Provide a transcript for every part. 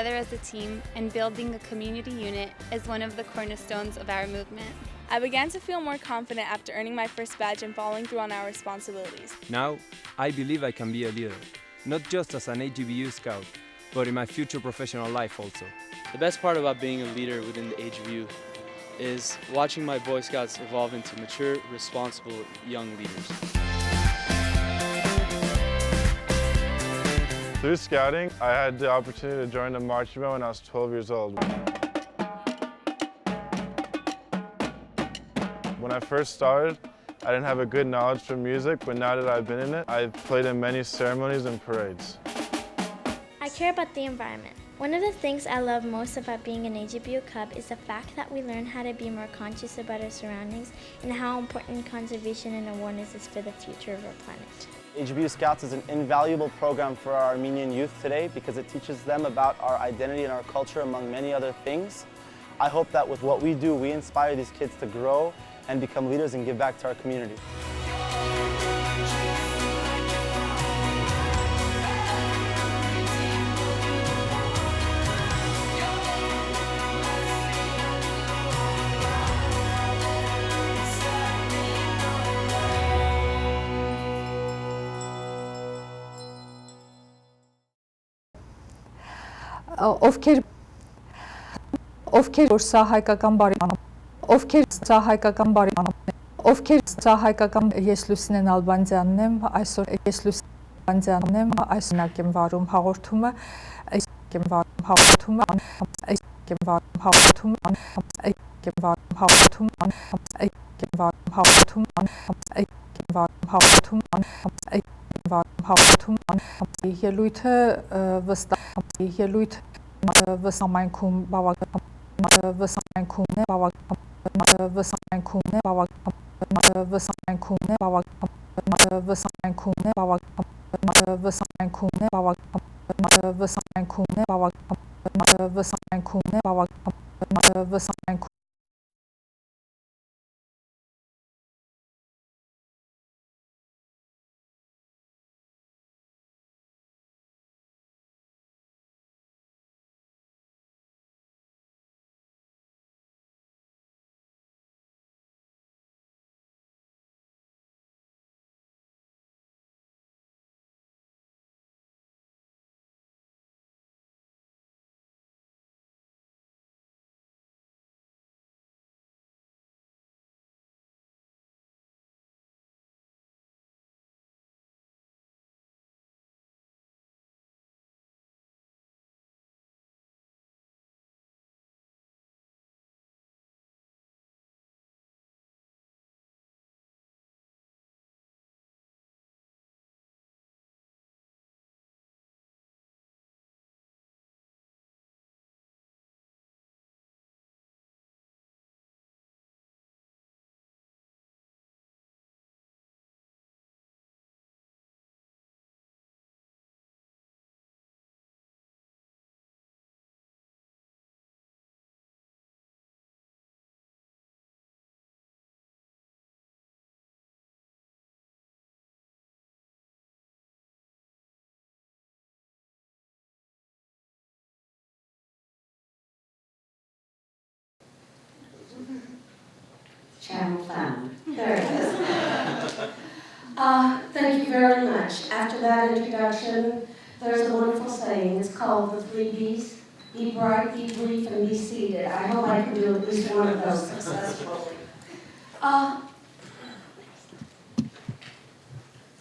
together as a team and building a community unit is one of the cornerstones of our movement. I began to feel more confident after earning my first badge and following through on our responsibilities. Now, I believe I can be a leader, not just as an AGBU scout, but in my future professional life also. The best part about being a leader within the AGBU is watching my Boy Scouts evolve into mature, responsible young leaders. Through scouting, I had the opportunity to join the marching band when I was 12 years old. When I first started, I didn't have a good knowledge for music, but now that I've been in it, I've played in many ceremonies and parades. I care about the environment. One of the things I love most about being an AGBU Cub is the fact that we learn how to be more conscious about our surroundings and how important conservation and awareness is for the future of our planet. AGBU Scouts is an invaluable program for our Armenian youth today because it teaches them about our identity and our culture among many other things. I hope that with what we do, we inspire these kids to grow and become leaders and give back to our community. Ովքեր որ սա հայկական բարեկամ, ովքեր սա հայկական բարեկամ, ովքեր սա հայկական ես Լուսինեն Ալբանդյանն եմ, այսօր ես Լուսինեն Ալբանդյանն եմ, այսօր եմ վարում հաղորդումը, եմ վարում հաղորդումը, եմ վարում հաղորդումը, եմ վարում հաղորդումը, եմ վարում հաղորդումը, եմ վարում հաղորդումը, եմ վարում հաղորդումը, ելույթը վստահամայնքում բավական վստահամայնքումն է բավական վստահամայնքումն է բավական վստահամայնքումն է բավական վստահամայնքումն է բավական վստահամայնքումն է բավական վստահամայնքումն է բավական վստահամայնքումն է բավական վստահամայնքումն Channel found. There it is. Thank you very much. After that introduction, there's a wonderful saying. It's called the 3 B's. Be bright, be brief, and be seated. I hope I can do at least one of those successfully.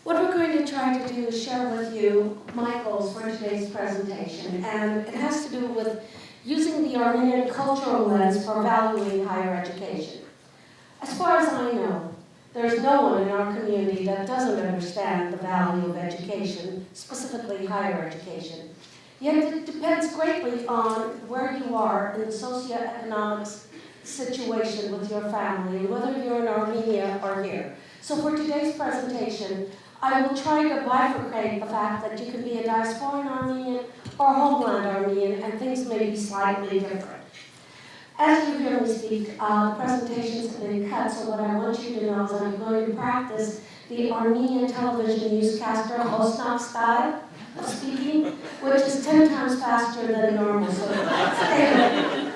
What we're going to try to do is share with you my goals for today's presentation, and it has to do with using the Armenian cultural lens for valuing higher education. As far as I know, there's no one in our community that doesn't understand the value of education, specifically higher education. Yet it depends greatly on where you are in the socioeconomic situation with your family, and whether you're in Armenia or here. So for today's presentation, I will try to bifurcate the fact that you can be a diasporan Armenian or homeland Armenian, and things may be slightly different. As you hear me speak, the presentations have been cut, so what I want you to know is I'm going to practice the Armenian television newscaster Hosnak style. of speaking, which is 10 times faster than normal, so stay with me.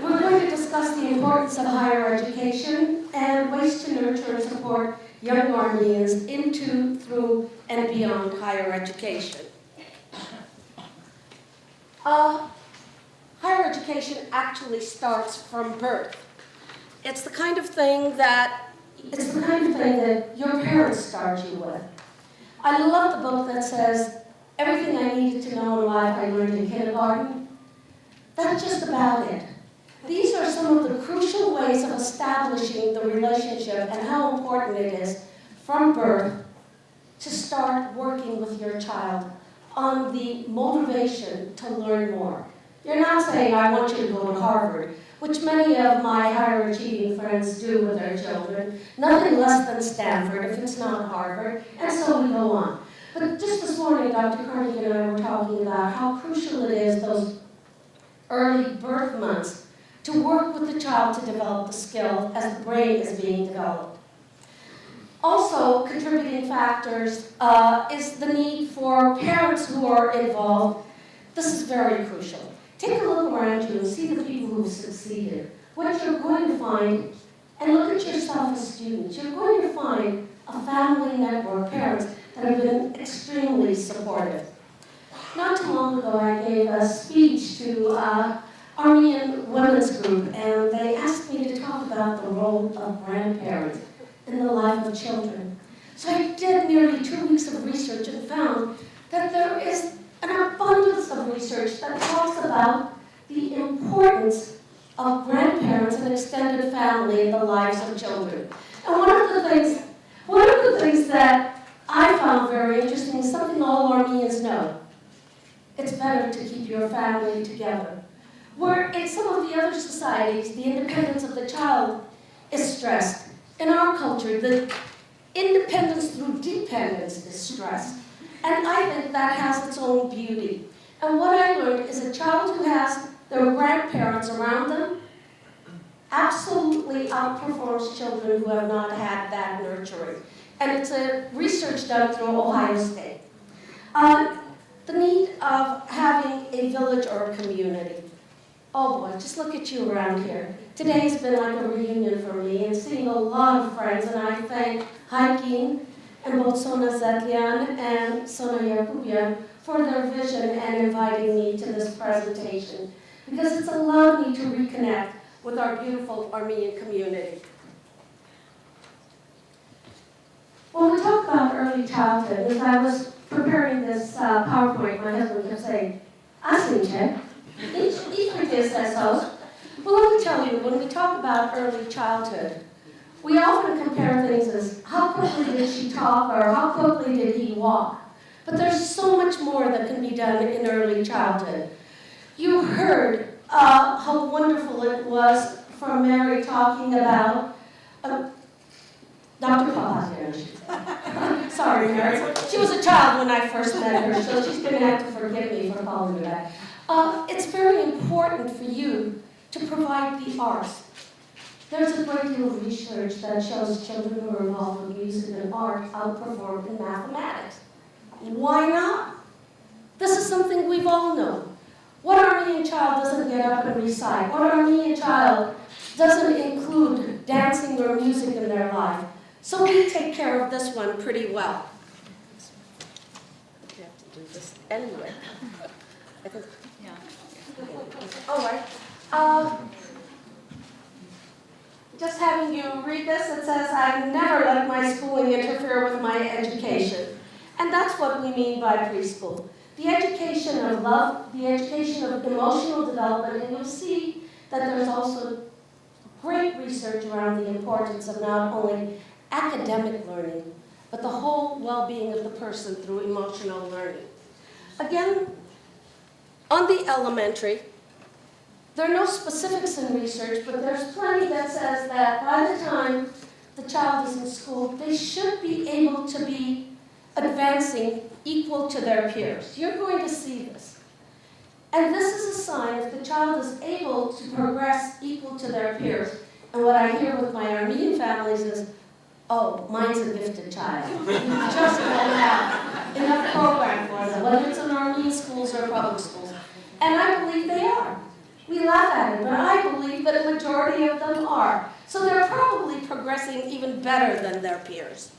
We're going to discuss the importance of higher education and ways to nurture and support young Armenians into, through, and beyond higher education. Higher education actually starts from birth. It's the kind of thing that your parents start you with. I love the book that says, everything I needed to know in life I learned in kindergarten. That's just about it. These are some of the crucial ways of establishing the relationship and how important it is from birth to start working with your child on the motivation to learn more. You're not saying, I want you to go to Harvard, which many of my higher achieving friends do with their children. Nothing less than Stanford if it's not Harvard, and so we go on. But just this morning, Dr. Carnegie and I were talking about how crucial it is, those early birth months, to work with the child to develop the skill as the brain is being developed. Also, contributing factors is the need for parents who are involved. This is very crucial. Take a look around you and see the people who've succeeded. What you're going to find, and look at yourself as students, you're going to find a family network, parents that have been extremely supportive. Not too long ago, I gave a speech to Armenian women's group, and they asked me to talk about the role of grandparents in the life of children. So I did nearly 2 weeks of research and found that there is an abundance of research that talks about the importance of grandparents and extended family in the lives of children. And one of the things that I found very interesting is something all Armenians know. It's better to keep your family together. Where in some of the other societies, the independence of the child is stressed. In our culture, the independence through dependence is stressed. And I think that has its own beauty. And what I learned is a child who has their grandparents around them absolutely outperforms children who have not had that nurturing. And it's a research done through Ohio State. The need of having a village or a community. Oh boy, just look at you around here. Today's been like a reunion for me and seeing a lot of friends, and I thank Hye Geen and both Sona Zetlian and Sona Yakubian for their vision and inviting me to this presentation, because it's allowed me to reconnect with our beautiful Armenian community. When we talk about early childhood, as I was preparing this PowerPoint, my husband kept saying, Asinche, well, let me tell you, when we talk about early childhood, we often compare things as how quickly did she talk or how quickly did he walk. But there's so much more that can be done in early childhood. You heard how wonderful it was from Mary talking about Dr. Papazian. Sorry, Mary. She was a child when I first met her, so she's going to have to forgive me for calling her that. It's very important for you to provide the arts. There's a great deal of research that shows children who are involved with music and art outperform in mathematics. Why not? This is something we've all known. What Armenian child doesn't get up and recite? What Armenian child doesn't include dancing or music in their life? So we take care of this one pretty well. You have to do this anyway. I think. All right. Just having you read this, it says, I've never let my schooling interfere with my education. And that's what we mean by preschool. The education of love, the education of emotional development, and you'll see that there's also great research around the importance of not only academic learning, but the whole well-being of the person through emotional learning. Again, on the elementary, there are no specifics in research, but there's plenty that says that by the time the child is in school, they should be able to be advancing equal to their peers. You're going to see this. And this is a sign if the child is able to progress equal to their peers. And what I hear with my Armenian families is, oh, mine's a gifted child. We just don't have enough program for them, whether it's in Armenian schools or public schools. And I believe they are. We laugh at it, but I believe that a majority of them are. So they're probably progressing even better than their peers.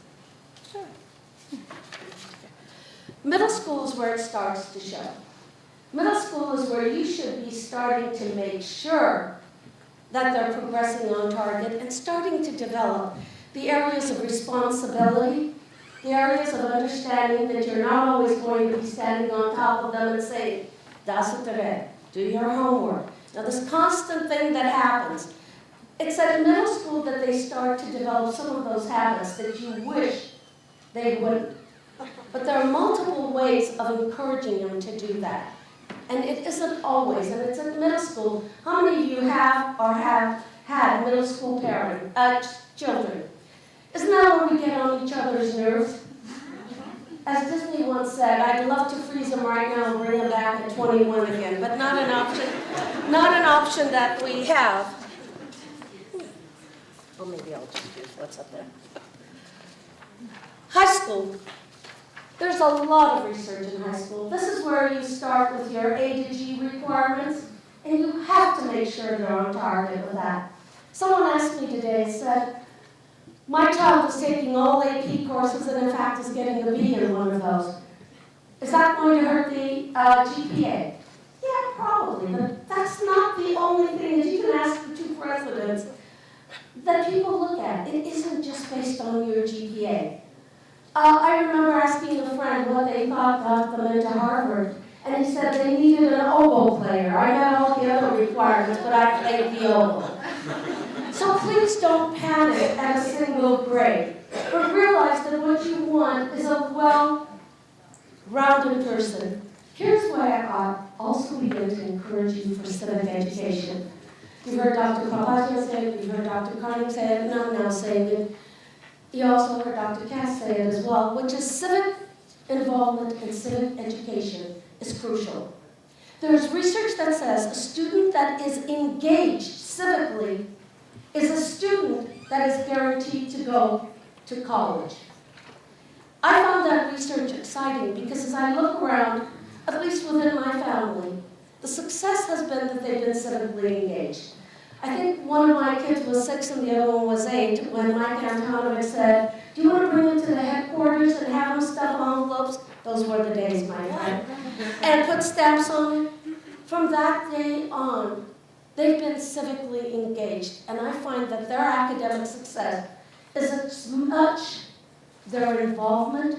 Sure. Middle school is where it starts to show. Middle school is where you should be starting to make sure that they're progressing on target and starting to develop the areas of responsibility, the areas of understanding that you're not always going to be standing on top of them and saying, "Das ist red, do your homework." Now this constant thing that happens, it's at middle school that they start to develop some of those habits that you wish they wouldn't. But there are multiple ways of encouraging them to do that. And it isn't always, and it's at middle school. How many of you have or have had middle school children? Isn't that when we get on each other's nerves? As Disney once said, I'd love to freeze them right now and bring them back at 21 again, but not an option that we have. Well, maybe I'll just do what's up there. High school. There's a lot of research in high school. This is where you start with your A to G requirements, and you have to make sure they're on target with that. Someone asked me today, said, my child is taking all AP courses and in fact is getting a B in one of those. Is that going to hurt the GPA? Yeah, probably, but that's not the only thing that you can ask the two presidents that people look at. It isn't just based on your GPA. I remember asking a friend what they thought got them into Harvard, and he said they needed an oboe player. I met all the other requirements, but I played the oboe. So please don't panic at a single grade, but realize that what you want is a well-rounded person. Here's why I also begin to encourage you for civic education. You've heard Dr. Papatia say it, you've heard Dr. Carney say it, and I'm now saying it. You also heard Dr. Cass say it as well, which is civic involvement and civic education is crucial. There's research that says a student that is engaged civically is a student that is guaranteed to go to college. I found that research exciting because as I look around, at least within my family, the success has been that they've been civically engaged. I think one of my kids was 6 and the other one was 8 when Mike Antonovich said, do you want to bring them to the headquarters and have them stuff envelopes? Those were the days, my friend. And put stamps on it. From that day on, they've been civically engaged. And I find that their academic success is as much their involvement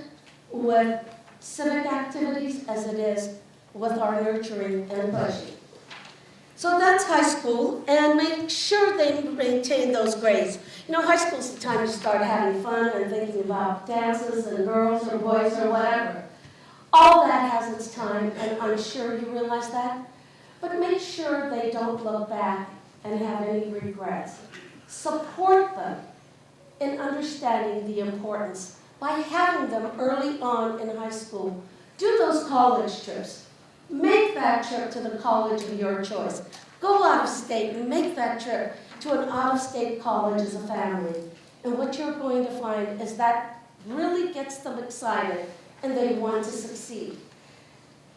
with civic activities as it is with our nurturing and pushing. So that's high school, and make sure they maintain those grades. You know, high school's the time to start having fun and thinking about dances and girls or boys or whatever. All that has its time, and I'm sure you realize that. But make sure they don't look back and have any regrets. Support them in understanding the importance by having them early on in high school. Do those college trips. Make that trip to the college of your choice. Go out of state and make that trip to an out-of-state college as a family. And what you're going to find is that really gets them excited and they want to succeed.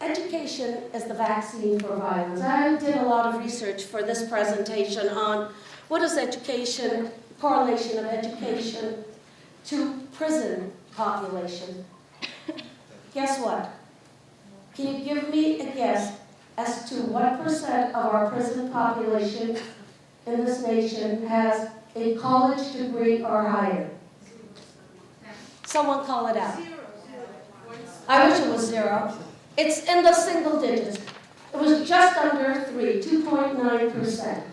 Education is the vaccine for violence. I did a lot of research for this presentation on what is education, correlation of education to prison population. Guess what? Can you give me a guess as to what percent of our prison population in this nation has a college degree or higher? Someone call it out. I wish it was 0. It's in the single digits. It was just under 3, 2.9%.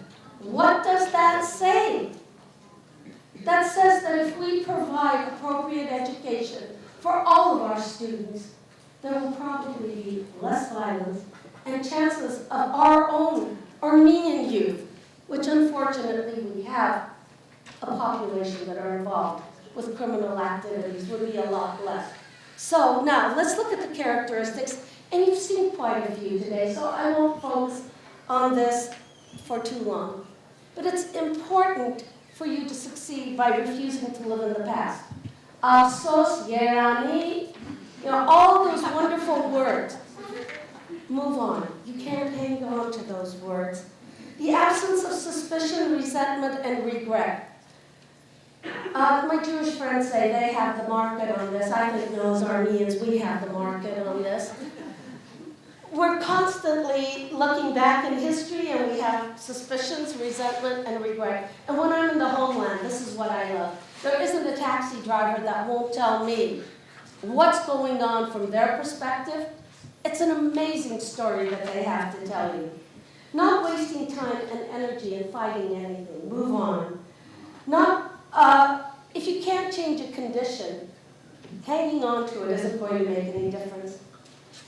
What does that say? That says that if we provide appropriate education for all of our students, there will probably be less violence and chances of our own Armenian youth, which unfortunately we have a population that are involved with criminal activities, would be a lot less. So now let's look at the characteristics, and you've seen quite a few today, so I won't focus on this for too long. But it's important for you to succeed by refusing to live in the past. Afsos, Yerani, You know, all those wonderful words. Move on. You can't hang on to those words. The absence of suspicion, resentment, and regret. My Jewish friends say they have the market on this. I think no, as Armenians, we have the market on this. We're constantly looking back in history and we have suspicions, resentment, and regret. And when I'm in the homeland, this is what I love. There isn't a taxi driver that won't tell me what's going on from their perspective. It's an amazing story that they have to tell you. Not wasting time and energy in fighting anything. Move on. If you can't change a condition, hanging on to it isn't going to make any difference.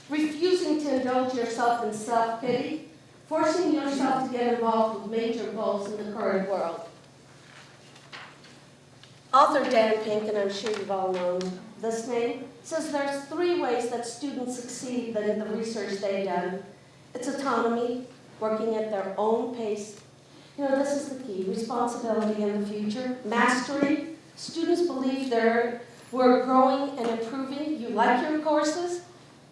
Refusing to indulge yourself in self-pity, forcing yourself to get involved with major goals in the current world. Author Dan Pink, and I'm sure you've all known this name, says there's 3 ways that students succeed in the research they've done. It's autonomy, working at their own pace. You know, this is the key, responsibility in the future. Mastery, students believe we're growing and improving. You like your courses,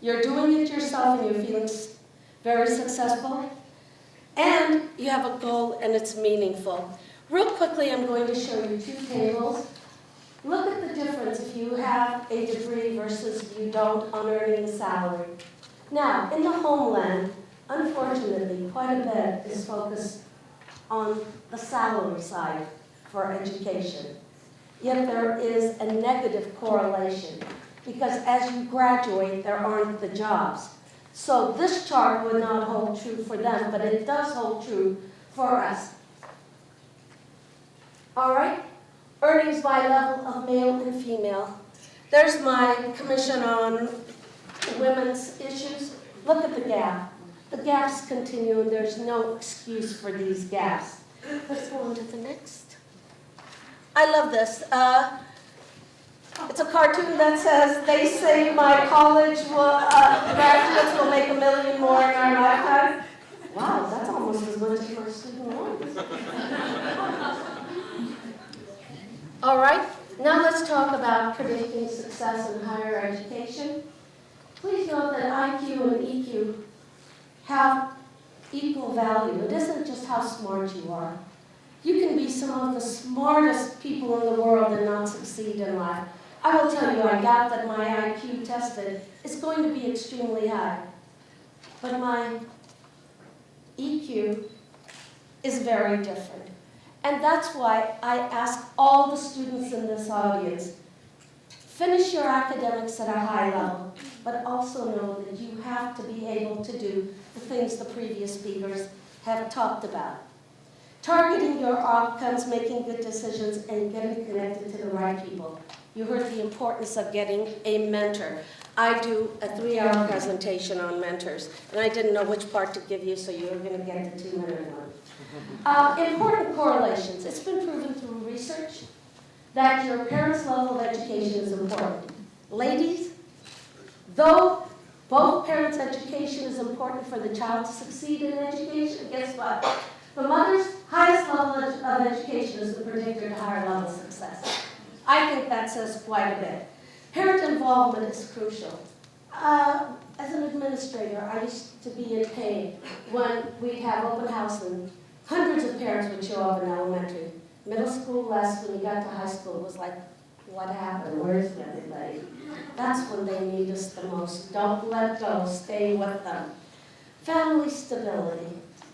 you're doing it yourself, and you're feeling very successful. And you have a goal, and it's meaningful. Real quickly, I'm going to show you 2 tables. Look at the difference if you have a degree versus you don't on earning a salary. Now, in the homeland, unfortunately, quite a bit is focused on the salary side for education. Yet there is a negative correlation because as you graduate, there aren't the jobs. So this chart would not hold true for them, but it does hold true for us. All right? Earnings by level of male and female. There's my commission on women's issues. Look at the gap. The gaps continue, and there's no excuse for these gaps. Let's go on to the next. I love this. It's a cartoon that says, they say my college graduates will make $1 million more in our lifetime. Wow, that's almost as much as my student loans. All right, now let's talk about predicting success in higher education. Please note that IQ and EQ have equal value. It isn't just how smart you are. You can be some of the smartest people in the world and not succeed in life. I will tell you, I doubt that my IQ tested is going to be extremely high. But my EQ is very different. And that's why I ask all the students in this audience, finish your academics at a high level, but also know that you have to be able to do the things the previous speakers have talked about. Targeting your outcomes, making good decisions, and getting connected to the right people. You heard the importance of getting a mentor. I do a 3-hour presentation on mentors, and I didn't know which part to give you, so you're going to get the 2-minute one. Important correlations. It's been proven through research that your parents' level of education is important. Ladies, though both parents' education is important for the child to succeed in education, guess what? The mother's highest level of education is the predictor to higher level success. I think that says quite a bit. Parent involvement is crucial. As an administrator, I used to be in pain when we'd have open house and hundreds of parents would show up in elementary. Middle school less, when you got to high school, it was like, what happened? Where's everybody? That's when they need us the most. Don't let go, stay with them. Family stability.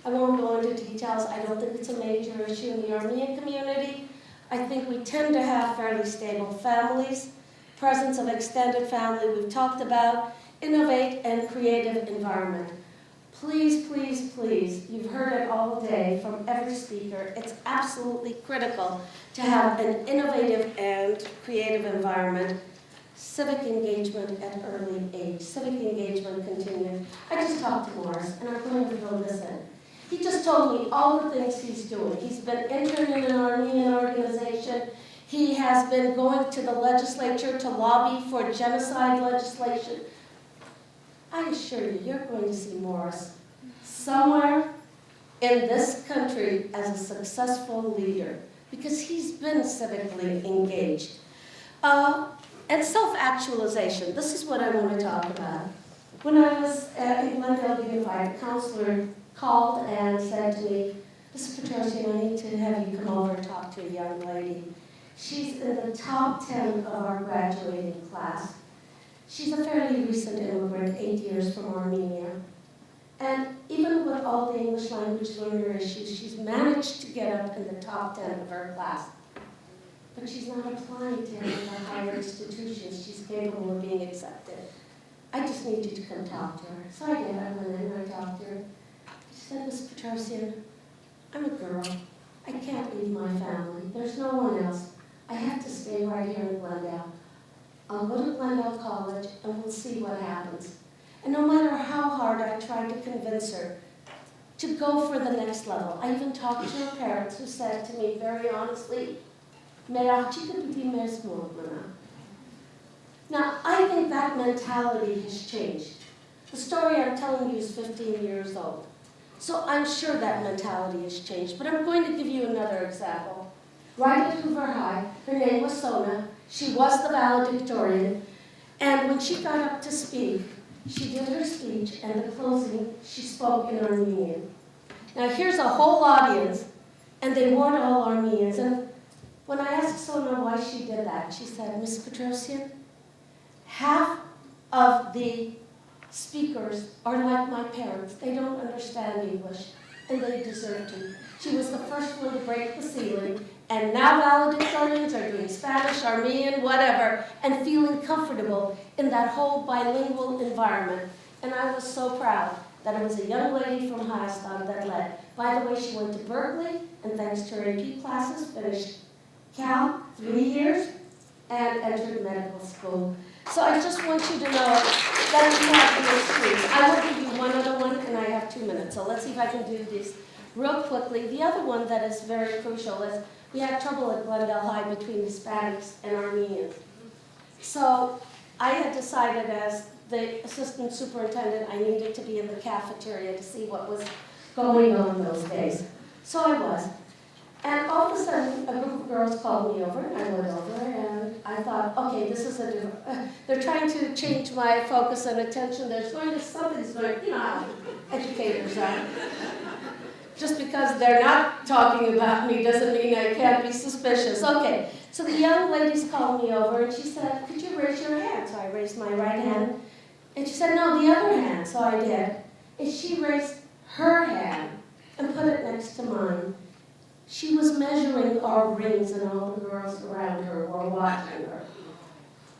I won't go into details. I don't think it's a major issue in the Armenian community. I think we tend to have fairly stable families. Presence of extended family we've talked about. Innovate and creative environment. Please, please, please, you've heard it all day from every speaker. It's absolutely critical to have an innovative and creative environment. Civic engagement at early age. Civic engagement continued. I just talked to Morris, and I'm going to fill this in. He just told me all the things he's doing. He's been interning in an Armenian organization. He has been going to the legislature to lobby for genocide legislation. I assure you, you're going to see Morris somewhere in this country as a successful leader because he's been civically engaged. and self-actualization. This is what I want to talk about. When I was in Glendale Unified, a counselor called and said to me, Mrs. Petrosian, I need to have you come over and talk to a young lady. She's in the top 10 of our graduating class. She's a fairly recent immigrant, 8 years from Armenia. And even with all the English language learner issues, she's managed to get up in the top 10 of her class. But she's not applying to any of the higher institutions. She's capable of being accepted. I just need you to come talk to her. So I did. I went in and I talked to her. She said, Ms. Petrosian, I'm a girl. I can't leave my family. There's no one else. I have to stay right here in Glendale. I'll go to Glendale College and we'll see what happens. And no matter how hard I tried to convince her to go for the next level, I even talked to her parents who said to me very honestly, now, I think that mentality has changed. The story I'm telling you is 15 years old. So I'm sure that mentality has changed. But I'm going to give you another example. Right at Hoover High, her name was Sona. She was the valedictorian. And when she got up to speak, she did her speech, and the closing, she spoke in Armenian. Now here's a whole audience, and they weren't all Armenians. And when I asked Sona why she did that, she said, Ms. Petrosian, half of the speakers are like my parents. They don't understand English, and they deserve to. She was the first one to break the ceiling, and now valedictorians are doing Spanish, Armenian, whatever, and feeling comfortable in that whole bilingual environment. And I was so proud that it was a young lady from Hayastan that led. By the way, she went to Berkeley, and thanks to her AP classes, finished Cal, 3 years, and entered medical school. So I just want you to know that we have these streets. I will give you one other one, and I have 2 minutes. So let's see if I can do this real quickly. The other one that is very crucial is we had trouble at Glendale High between Hispanics and Armenians. So I had decided as the assistant superintendent I needed to be in the cafeteria to see what was going on those days. So I was. And all of a sudden, a group of girls called me over, and I went over, and I thought, okay, this is a different, they're trying to change my focus and attention. There's going to, something's going, you know how educators are. Just because they're not talking about me doesn't mean I can't be suspicious. Okay, so the young ladies called me over, and she said, could you raise your hand? So I raised my right hand, and she said, no, the other hand. So I did. And she raised her hand and put it next to mine. She was measuring our rings, and all the girls around her were watching her.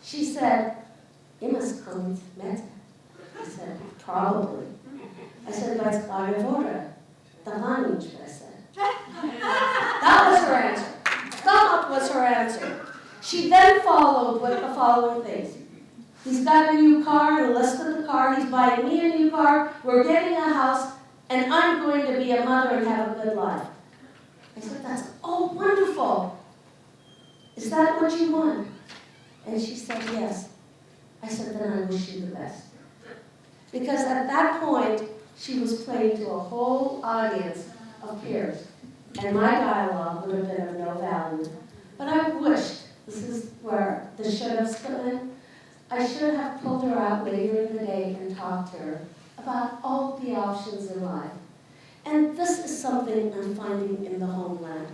She said, "You must come with Meta." I said, "Probably." I said, "That's Garivora, the Hanich," I said. That was her answer. That was her answer. She then followed with the following things. He's got a new car, and the list of the car, he's buying me a new car, we're getting a house, and I'm going to be a mother and have a good life. I said, that's, oh, wonderful. Is that what you want? And she said, yes. I said, then I wish you the best. Because at that point, she was playing to a whole audience of peers. And my dialogue would have been of no value. But I wished, this is where the should-haves come in, I should have pulled her out later in the day and talked to her about all the options in life. And this is something I'm finding in the homeland.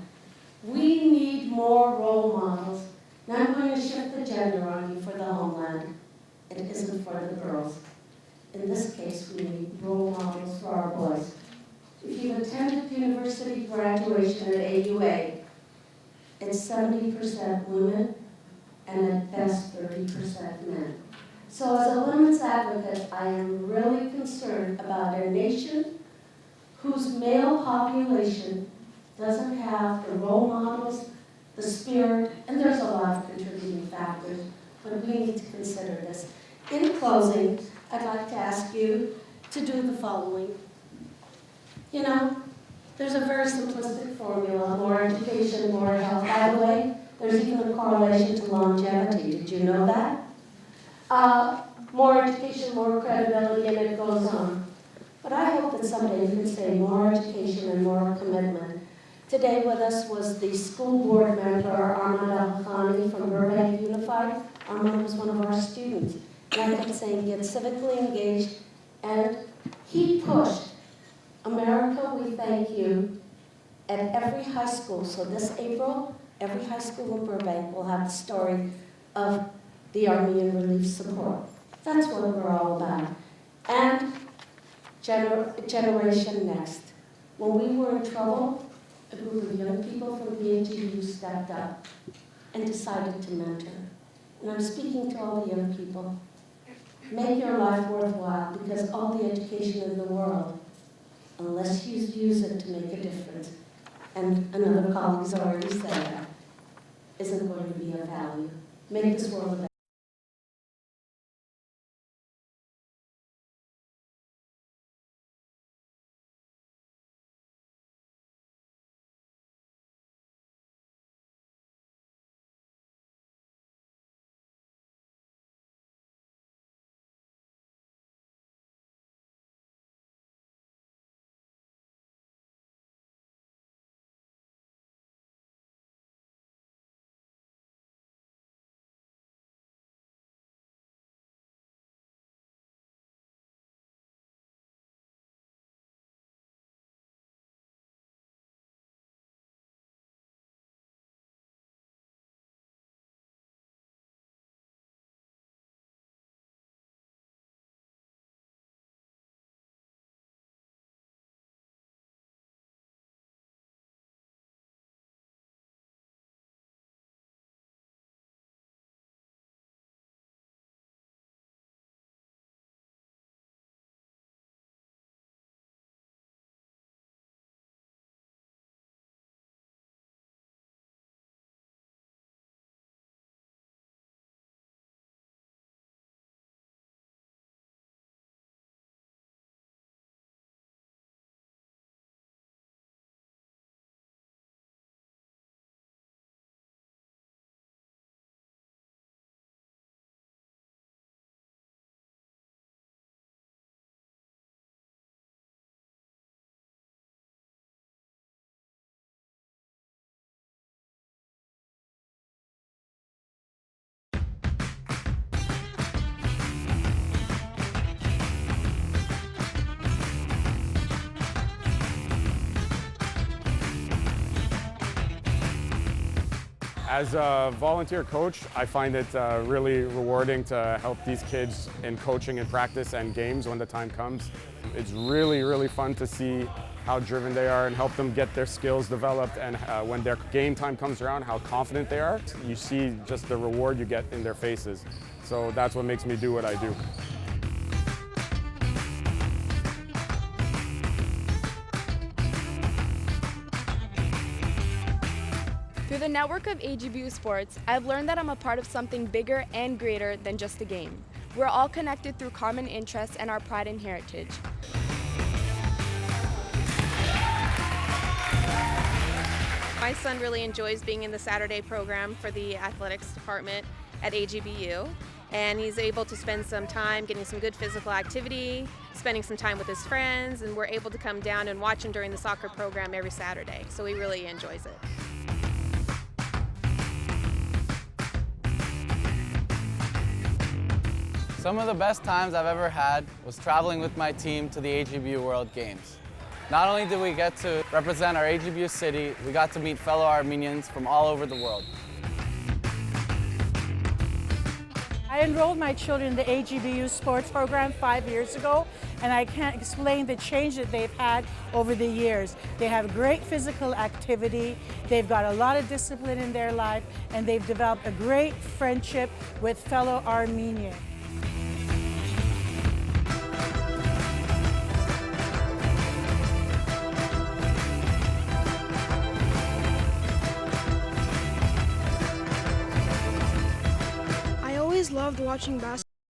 We need more role models. Now I'm going to shift the gender on you for the homeland. It isn't for the girls. In this case, we need role models for our boys. If you've attended university graduation at AUA, it's 70% women and at best 30% men. So as a women's advocate, I am really concerned about a nation whose male population doesn't have the role models, the spirit, and there's a lot of contributing factors, but we need to consider this. In closing, I'd like to ask you to do the following. You know, there's a very simplistic formula, more education, more health. By the way, there's even a correlation to longevity. Did you know that? More education, more credibility, and it goes on. But I hope that someday you can say more education and more commitment. Today with us was the school board member, Armand Al-Khani from Burbank Unified. Armand was one of our students. And I kept saying, get civically engaged, and he pushed America, we thank you, at every high school. So this April, every high school in Burbank will have the story of the Armenian Relief Support. That's what we're all about. And Generation Next. When we were in trouble, a group of young people from the AGBU stepped up and decided to mentor. And I'm speaking to all the young people. Make your life worthwhile, because all the education in the world, unless you use it to make a difference, and another colleague's already said that, isn't going to be of value. Make this world a better. As a volunteer coach, I find it really rewarding to help these kids in coaching and practice and games when the time comes. It's really, really fun to see how driven they are and help them get their skills developed, and when their game time comes around, how confident they are. You see just the reward you get in their faces. So that's what makes me do what I do. Through the network of AGBU Sports, I've learned that I'm a part of something bigger and greater than just a game. We're all connected through common interests and our pride and heritage. My son really enjoys being in the Saturday program for the athletics department at AGBU, and he's able to spend some time getting some good physical activity, spending some time with his friends, and we're able to come down and watch him during the soccer program every Saturday, so he really enjoys it. Some of the best times I've ever had was traveling with my team to the AGBU World Games. Not only did we get to represent our AGBU city, we got to meet fellow Armenians from all over the world. I enrolled my children in the AGBU sports program 5 years ago, and I can't explain the change that they've had over the years. They have great physical activity, they've got a lot of discipline in their life, and they've developed a great friendship with fellow Armenians. Loved watching basketball